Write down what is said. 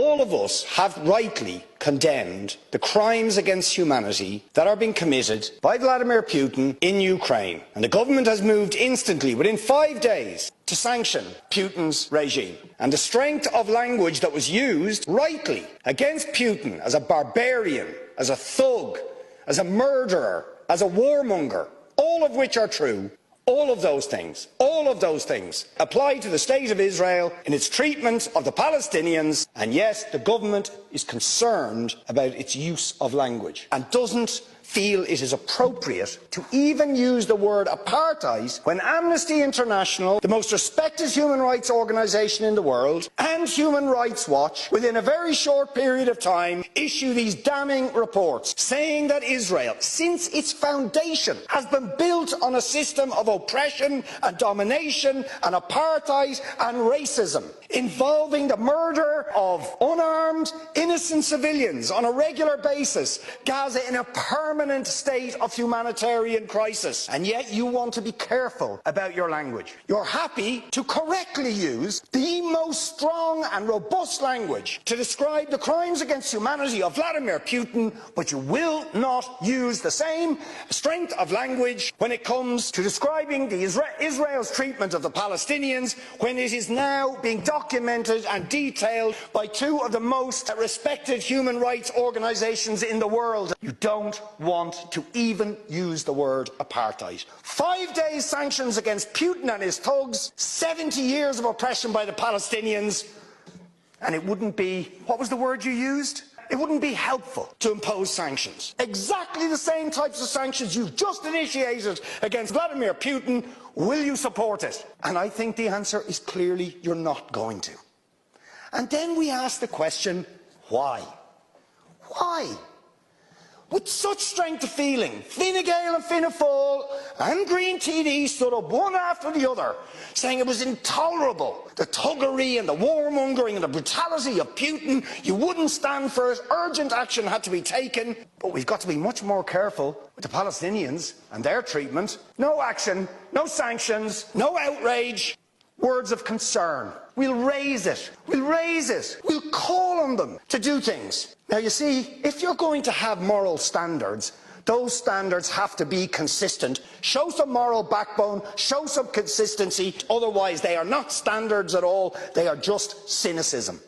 All of us have rightly condemned the crimes against humanity that are being committed by Vladimir Putin in Ukraine. And the government has moved instantly, within 5 days, to sanction Putin's regime. And the strength of language that was used rightly against Putin as a barbarian, as a thug, as a murderer, as a warmonger, all of which are true, all of those things apply to the State of Israel in its treatment of the Palestinians, and yes, the government is concerned about its use of language and doesn't feel it is appropriate to even use the word apartheid when Amnesty International, the most respected human rights organisation in the world, and Human Rights Watch, within a very short period of time, issue these damning reports saying that Israel, since its foundation, has been built on a system of oppression and domination and apartheid and racism, involving the murder of unarmed, innocent civilians on a regular basis, Gaza in a permanent state of humanitarian crisis. And yet you want to be careful about your language. You're happy to correctly use the most strong and robust language to describe the crimes against humanity of Vladimir Putin, but you will not use the same strength of language when it comes to describing Israel's treatment of the Palestinians, when it is now being documented and detailed by two of the most respected human rights organisations in the world. You don't want to even use the word apartheid. 5 days sanctions against Putin and his thugs, 70 years of oppression by the Palestinians, and it wouldn't be, what was the word you used? It wouldn't be helpful to impose sanctions. Exactly the same types of sanctions you've just initiated against Vladimir Putin. Will you support it? And I think the answer is clearly you're not going to. And then we ask the question, why? Why? With such strength of feeling, Fine Gael and Fianna Fáil and Green TD stood up one after the other, saying it was intolerable, the thuggery and the warmongering and the brutality of Putin. You wouldn't stand for it. Urgent action had to be taken. But we've got to be much more careful with the Palestinians and their treatment. No action, no sanctions, no outrage. Words of concern. We'll raise it. We'll raise it. We'll call on them to do things. Now, you see, if you're going to have moral standards, those standards have to be consistent. Show some moral backbone, show some consistency. Otherwise, they are not standards at all. They are just cynicism.